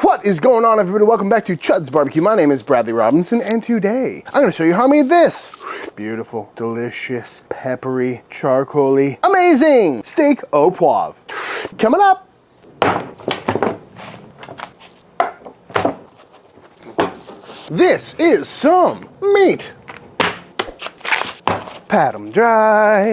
What is going on, everybody? Welcome back to Chuds BBQ. My name is Bradley Robinson, and today I'm going to show you how I made this beautiful, delicious, peppery, charcoaly, amazing steak au poivre. Coming up. This is some meat. Pat them dry.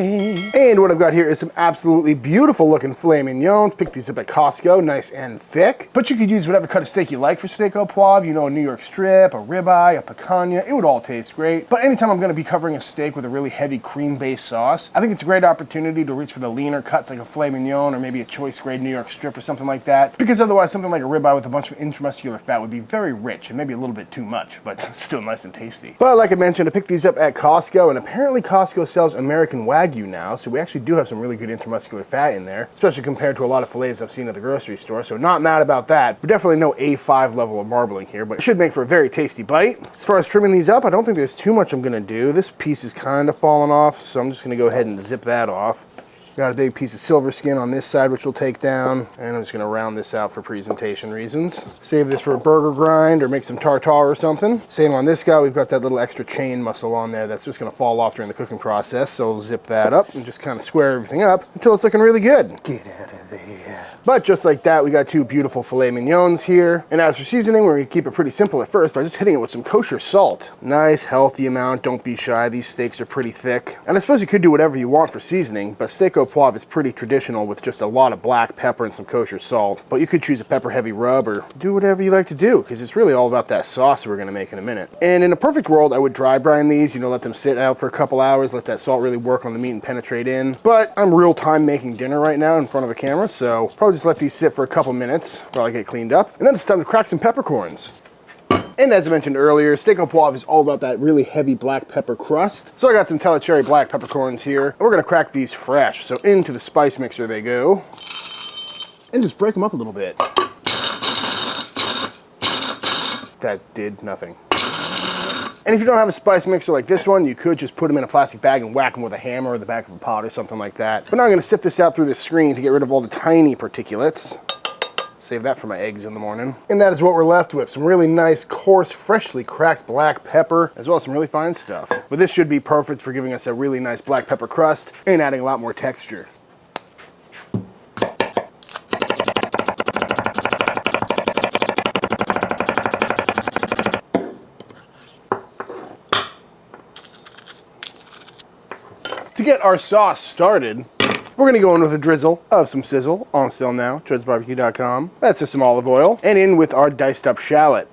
And what I've got here is some absolutely beautiful looking filet mignons. Picked these up at Costco, nice and thick. But you could use whatever cut of steak you like for steak au poivre. You know, a New York strip, a ribeye, a picanha. It would all taste great. But anytime I'm gonna be covering a steak with a really heavy cream-based sauce, I think it's a great opportunity to reach for the leaner cuts like a filet mignon or maybe a choice grade New York strip or something like that. Because otherwise something like a ribeye with a bunch of intramuscular fat would be very rich and maybe a little bit too much, but still nice and tasty. But like I mentioned, I picked these up at Costco, and apparently Costco sells American Wagyu now, so we actually do have some really good intramuscular fat in there, especially compared to a lot of fillets I've seen at the grocery store, so not mad about that. But definitely no A5 level of marbling here, but it should make for a very tasty bite. As far as trimming these up, I don't think there's too much I'm gonna do. This piece is kind of falling off, so I'm just gonna go ahead and zip that off. Got a big piece of silver skin on this side, which we'll take down, and I'm just gonna round this out for presentation reasons. Save this for a burger grind or make some tartare or something. Same on this guy, we've got that little extra chain muscle on there that's just gonna fall off during the cooking process, so we'll zip that up and just kind of square everything up until it's looking really good. Get out of there. But just like that, we got two beautiful filet mignons here. And as for seasoning, we're gonna keep it pretty simple at first by just hitting it with some kosher salt. Nice, healthy amount, don't be shy. These steaks are pretty thick. And I suppose you could do whatever you want for seasoning, but steak au poivre is pretty traditional with just a lot of black pepper and some kosher salt. But you could choose a pepper heavy rub or do whatever you like to do, because it's really all about that sauce we're gonna make in a minute. And in a perfect world, I would dry brine these, let them sit out for a couple hours, let that salt really work on the meat and penetrate in. But I'm real time making dinner right now in front of a camera, so probably just let these sit for a couple minutes while I get cleaned up. And then it's time to crack some peppercorns. And as I mentioned earlier, steak au poivre is all about that really heavy black pepper crust. So I got some Cherry black peppercorns here. And we're gonna crack these fresh. So into the spice mixer they go. And just break them up a little bit. That did nothing. And if you don't have a spice mixer like this one, you could just put them in a plastic bag and whack them with a hammer or the back of a pot or something like that. But now I'm gonna sift this out through the screen to get rid of all the tiny particulates. Save that for my eggs in the morning. And that is what we're left with. Some really nice, coarse, freshly cracked black pepper, as well as some really fine stuff. But this should be perfect for giving us a really nice black pepper crust and adding a lot more texture. To get our sauce started, we're gonna go in with a drizzle of some sizzle on sale now, chudsbbq.com. That's just some olive oil, and in with our diced up shallot.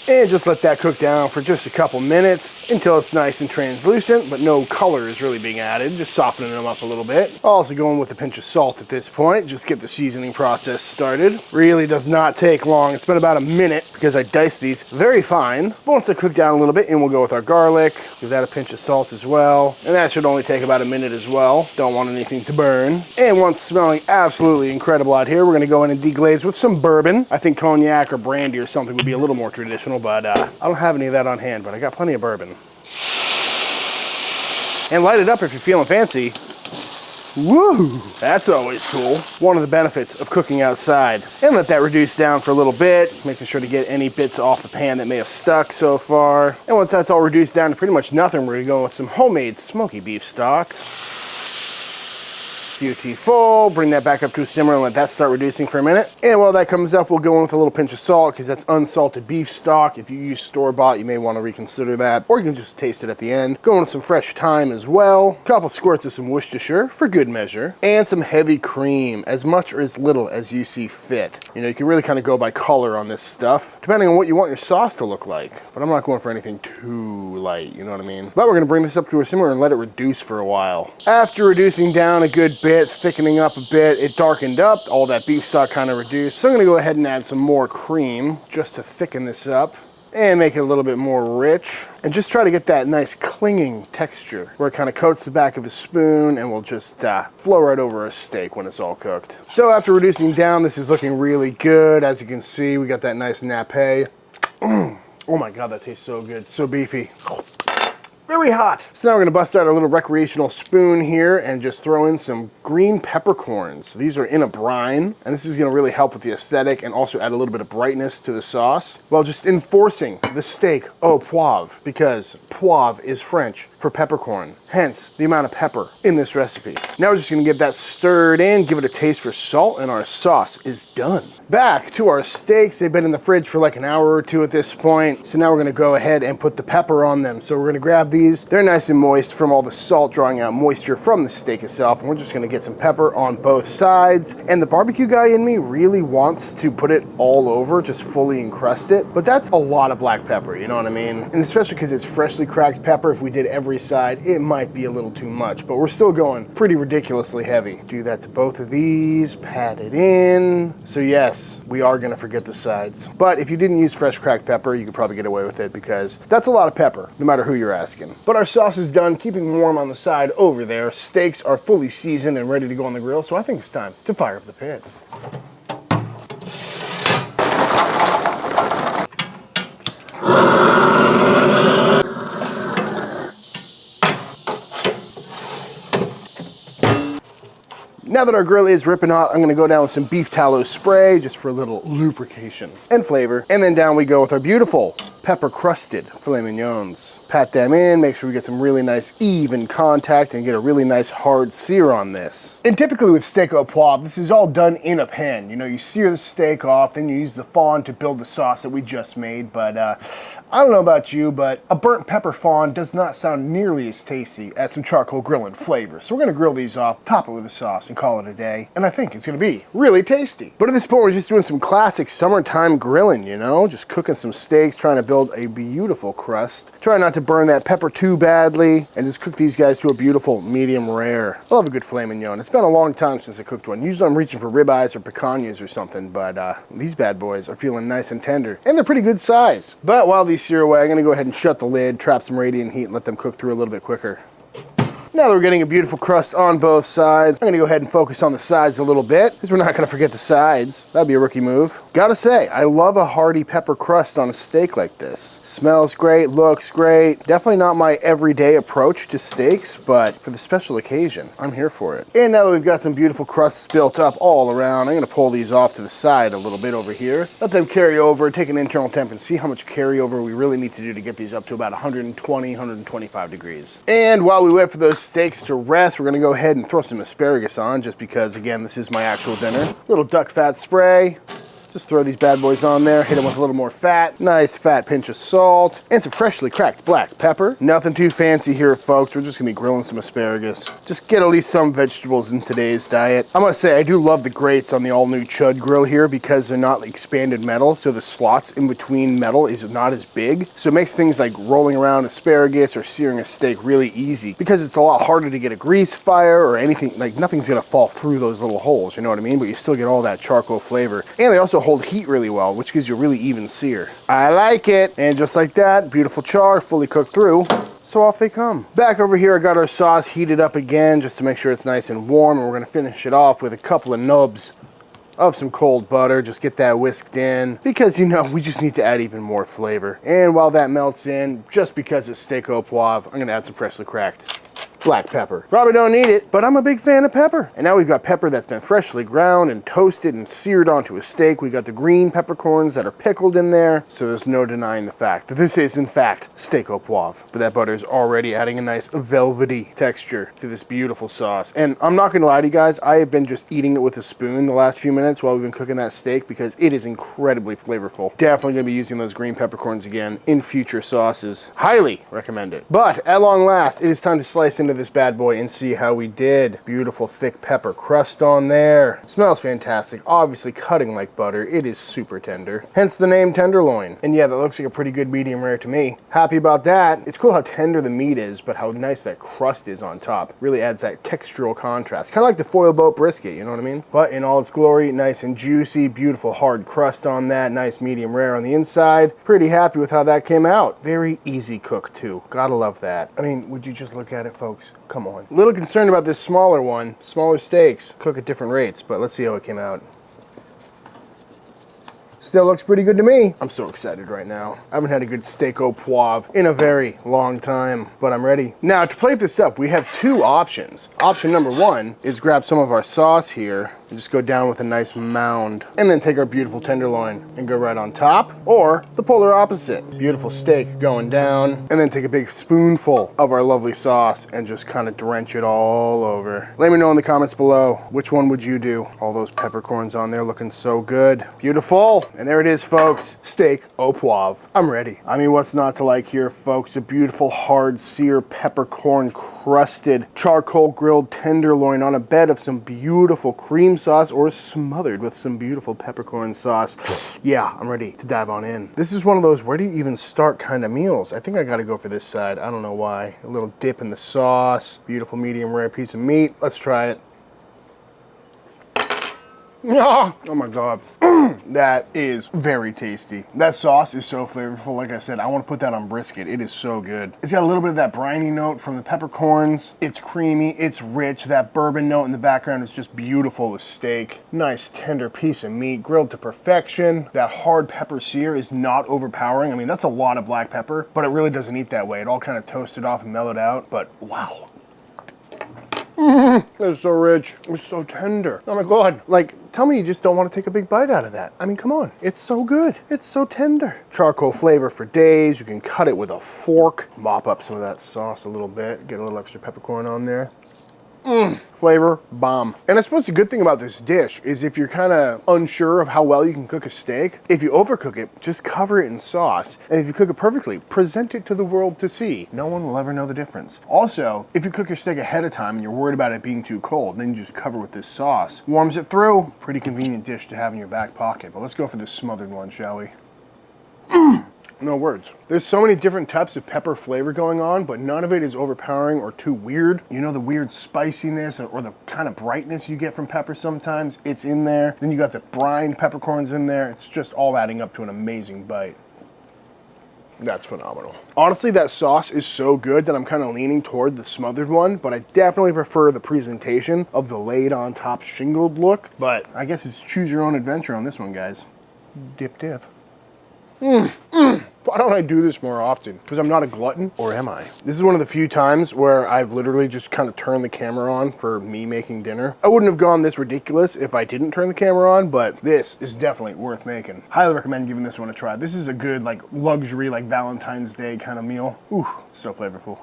And just let that cook down for just a couple minutes until it's nice and translucent, but no color is really being added, just softening them up a little bit. Also going with a pinch of salt at this point, just get the seasoning process started. Really does not take long. It's been about a minute because I diced these very fine. But once they cook down a little bit, in we'll go with our garlic, give that a pinch of salt as well. And that should only take about a minute as well. Don't want anything to burn. And once smelling absolutely incredible out here, we're gonna go in and deglaze with some bourbon. I think cognac or brandy or something would be a little more traditional, but I don't have any of that on hand, but I got plenty of bourbon. And light it up if you're feeling fancy. Woo! That's always cool. One of the benefits of cooking outside. And let that reduce down for a little bit, making sure to get any bits off the pan that may have stuck so far. And once that's all reduced down to pretty much nothing, we're gonna go with some homemade smoky beef stock. Beautiful. Bring that back up to a simmer and let that start reducing for a minute. And while that comes up, we'll go in with a little pinch of salt because that's unsalted beef stock. If you use store-bought, you may want to reconsider that, or you can just taste it at the end. Go in with some fresh thyme as well. A couple squirts of some Worcestershire for good measure, and some heavy cream, as much or as little as you see fit. You can really kind of go by color on this stuff, depending on what you want your sauce to look like. But I'm not going for anything too light, you know what I mean? But we're going to bring this up to a simmer and let it reduce for a while. After reducing down a good bit, thickening up a bit, it darkened up, all that beef stock kind of reduced. So I'm gonna go ahead and add some more cream just to thicken this up and make it a little bit more rich. And just try to get that nice clinging texture where it kind of coats the back of a spoon and will just flow right over a steak when it's all cooked. So after reducing down, this is looking really good. As you can see, we got that nice nappe. Oh my God, that tastes so good, so beefy. Very very hot. So now we're gonna bust out our little recreational spoon here and just throw in some green peppercorns. These are in a brine, and this is gonna really help with the aesthetic and also add a little bit of brightness to the sauce, while just enforcing the steak au poivre, because poivre is French for peppercorn, hence the amount of pepper in this recipe. Now we're just gonna get that stirred in, give it a taste for salt, and our sauce is done. Back to our steaks. They've been in the fridge for like an hour or two at this point. So now we're gonna go ahead and put the pepper on them. So we're gonna grab these. They're nice and moist from all the salt drawing out moisture from the steak itself. And we're just gonna get some pepper on both sides. And the barbecue guy in me really wants to put it all over, just fully encrust it. But that's a lot of black pepper, you know what I mean? And especially because it's freshly cracked pepper, if we did every side, it might be a little too much. But we're still going pretty ridiculously heavy. Do that to both of these, pat it in. So yes, we are gonna forget the sides. But if you didn't use fresh cracked pepper, you could probably get away with it because that's a lot of pepper, no matter who you're asking. But our sauce is done, keeping warm on the side over there. Steaks are fully seasoned and ready to go on the grill, so I think it's time to fire up the pit. Now that our grill is ripping hot, I'm gonna go down with some beef tallow spray just for a little lubrication and flavor. And then down we go with our beautiful pepper crusted filet mignons. Pat them in, make sure we get some really nice even contact and get a really nice hard sear on this. And typically with steak au poivre, this is all done in a pan. You know, you sear the steak off, then you use the fond to build the sauce that we just made. But I don't know about you, but a burnt pepper fond does not sound nearly as tasty as some charcoal grilling flavor. So we're gonna grill these off, top it with the sauce, and call it a day. And I think it's gonna be really tasty. But at this point, we're just doing some classic summertime grilling, you know? Just cooking some steaks, trying to build a beautiful crust. Try not to burn that pepper too badly, and just cook these guys to a beautiful medium rare. I love a good filet mignon. It's been a long time since I cooked one. Usually I'm reaching for ribeyes or picanhas or something, but these bad boys are feeling nice and tender, and they're pretty good size. But while these sear away, I'm gonna go ahead and shut the lid, trap some radiant heat, and let them cook through a little bit quicker. Now that we're getting a beautiful crust on both sides, I'm gonna go ahead and focus on the sides a little bit, because we're not gonna forget the sides. That'd be a rookie move. Gotta say, I love a hearty pepper crust on a steak like this. Smells great, looks great. Definitely not my everyday approach to steaks, but for the special occasion, I'm here for it. And now that we've got some beautiful crusts built up all around, I'm gonna pull these off to the side a little bit over here. Let them carry over, take an internal temp, and see how much carryover we really need to do to get these up to about 120, 125 degrees. And while we wait for those steaks to rest, we're gonna go ahead and throw some asparagus on, just because, again, this is my actual dinner. Little duck fat spray. Just throw these bad boys on there, hit them with a little more fat, nice fat pinch of salt, and some freshly cracked black pepper. Nothing too fancy here, folks. We're just gonna be grilling some asparagus. Just get at least some vegetables in today's diet. I must say, I do love the grates on the all-new Chud grill here because they're not expanded metal, so the slots in between metal is not as big. So it makes things like rolling around asparagus or searing a steak really easy, because it's a lot harder to get a grease fire or anything, like nothing's gonna fall through those little holes, you know what I mean? But you still get all that charcoal flavor. And they also hold heat really well, which gives you a really even sear. I like it. And just like that, beautiful char, fully cooked through. So off they come. Back over here, I got our sauce heated up again just to make sure it's nice and warm. And we're gonna finish it off with a couple of nubs of some cold butter. Just get that whisked in, because you know, we just need to add even more flavor. And while that melts in, just because it's steak au poivre, I'm gonna add some freshly cracked black pepper. Probably don't need it, but I'm a big fan of pepper. And now we've got pepper that's been freshly ground and toasted and seared onto a steak. We've got the green peppercorns that are pickled in there, so there's no denying the fact that this is in fact steak au poivre. But that butter is already adding a nice velvety texture to this beautiful sauce. And I'm not gonna lie to you guys, I have been just eating it with a spoon the last few minutes while we've been cooking that steak, because it is incredibly flavorful. Definitely gonna be using those green peppercorns again in future sauces. Highly recommend it. But at long last, it is time to slice into this bad boy and see how we did. Beautiful thick pepper crust on there. Smells fantastic. Obviously cutting like butter. It is super tender. Hence the name tenderloin. And yeah, that looks like a pretty good medium rare to me. Happy about that. It's cool how tender the meat is, but how nice that crust is on top. Really adds that textural contrast. Kind of like the foil boat brisket, you know what I mean? But in all its glory, nice and juicy, beautiful hard crust on that, nice medium rare on the inside. Pretty happy with how that came out. Very easy cook too. Gotta love that. I mean, would you just look at it, folks? Come on. A little concerned about this smaller one. Smaller steaks cook at different rates, but let's see how it came out. Still looks pretty good to me. I'm so excited right now. I haven't had a good steak au poivre in a very long time, but I'm ready. Now, to plate this up, we have two options. Option number one is grab some of our sauce here and just go down with a nice mound, and then take our beautiful tenderloin and go right on top, or the polar opposite. Beautiful steak going down, and then take a big spoonful of our lovely sauce and just kind of drench it all over. Let me know in the comments below, which one would you do? All those peppercorns on there looking so good. Beautiful. And there it is, folks. Steak au poivre. I'm ready. I mean, what's not to like here, folks? A beautiful hard sear peppercorn crusted charcoal grilled tenderloin on a bed of some beautiful cream sauce, or smothered with some beautiful peppercorn sauce. Yeah, I'm ready to dive on in. This is one of those where do you even start kind of meals. I think I gotta go for this side. I don't know why. A little dip in the sauce. Beautiful medium rare piece of meat. Let's try it. Oh my God. That is very tasty. That sauce is so flavorful. Like I said, I want to put that on brisket. It is so good. It's got a little bit of that briny note from the peppercorns. It's creamy, it's rich. That bourbon note in the background is just beautiful with steak. Nice tender piece of meat, grilled to perfection. That hard pepper sear is not overpowering. I mean, that's a lot of black pepper, but it really doesn't eat that way. It all kind of toasted off and mellowed out, but wow. It's so rich. It's so tender. Oh my God. Like, tell me you just don't want to take a big bite out of that. I mean, come on. It's so good. It's so tender. Charcoal flavor for days. You can cut it with a fork. Mop up some of that sauce a little bit. Get a little extra peppercorn on there. Flavor bomb. And I suppose the good thing about this dish is if you're kind of unsure of how well you can cook a steak, if you overcook it, just cover it in sauce. And if you cook it perfectly, present it to the world to see. No one will ever know the difference. Also, if you cook your steak ahead of time and you're worried about it being too cold, then you just cover with this sauce. Warms it through. Pretty convenient dish to have in your back pocket. But let's go for this smothered one, shall we? No words. There's so many different types of pepper flavor going on, but none of it is overpowering or too weird. You know, the weird spiciness or the kind of brightness you get from pepper sometimes, it's in there. Then you got the brined peppercorns in there. It's just all adding up to an amazing bite. That's phenomenal. Honestly, that sauce is so good that I'm kind of leaning toward the smothered one, but I definitely prefer the presentation of the laid on top shingled look. But I guess it's choose your own adventure on this one, guys. Dip, dip. Why don't I do this more often? Because I'm not a glutton, or am I? This is one of the few times where I've literally just kind of turned the camera on for me making dinner. I wouldn't have gone this ridiculous if I didn't turn the camera on, but this is definitely worth making. Highly recommend giving this one a try. This is a good, like, luxury, like Valentine's Day kind of meal. Ooh, so flavorful.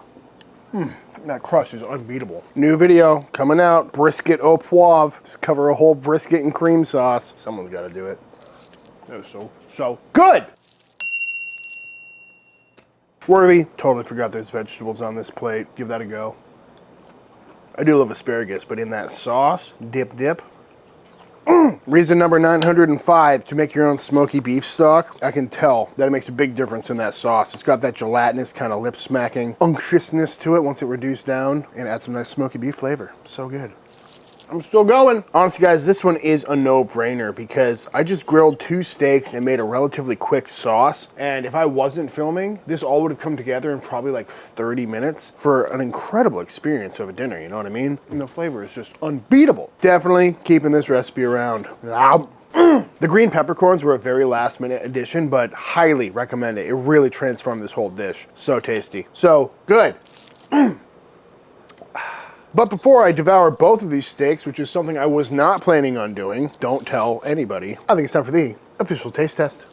That crust is unbeatable. New video coming out, brisket au poivre. Just cover a whole brisket in cream sauce. Someone's got to do it. That was so good. Worthy. Totally forgot there's vegetables on this plate. Give that a go. I do love asparagus, but in that sauce, dip, dip. Reason number 905 to make your own smoky beef stock. I can tell that it makes a big difference in that sauce. It's got that gelatinous kind of lip smacking unctuousness to it once it reduced down, and adds some nice smoky beef flavor. So good. I'm still going. Honestly, guys, this one is a no-brainer because I just grilled 2 steaks and made a relatively quick sauce. And if I wasn't filming, this all would have come together in probably like 30 minutes for an incredible experience of a dinner, you know what I mean? And the flavor is just unbeatable. Definitely keeping this recipe around. The green peppercorns were a very last-minute addition, but highly recommend it. It really transformed this whole dish. So tasty. So good. But before I devour both of these steaks, which is something I was not planning on doing, don't tell anybody, I think it's time for the official taste test.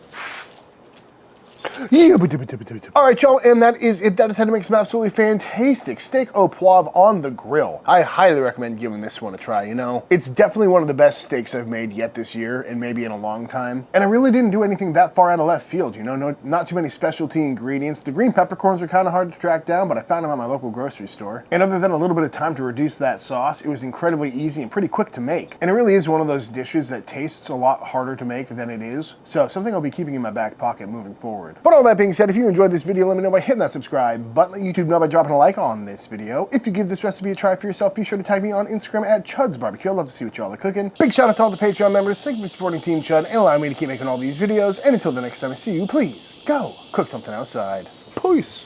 All right, y'all, and that is it. That is how to make some absolutely fantastic steak au poivre on the grill. I highly recommend giving this one a try, you know. It's definitely one of the best steaks I've made yet this year, and maybe in a long time. And I really didn't do anything that far out of left field, you know, not too many specialty ingredients. The green peppercorns are kind of hard to track down, but I found them at my local grocery store. And other than a little bit of time to reduce that sauce, it was incredibly easy and pretty quick to make. And it really is one of those dishes that tastes a lot harder to make than it is. So something I'll be keeping in my back pocket moving forward. But all that being said, if you enjoyed this video, let me know by hitting that subscribe button. Let YouTube know by dropping a like on this video. If you give this recipe a try for yourself, be sure to tag me on Instagram at Chuds BBQ. I'd love to see what y'all are cooking. Big shout out to all the Patreon members. Thank you for supporting Team Chud and allowing me to keep making all these videos. And until the next time I see you, please go cook something outside. Peace.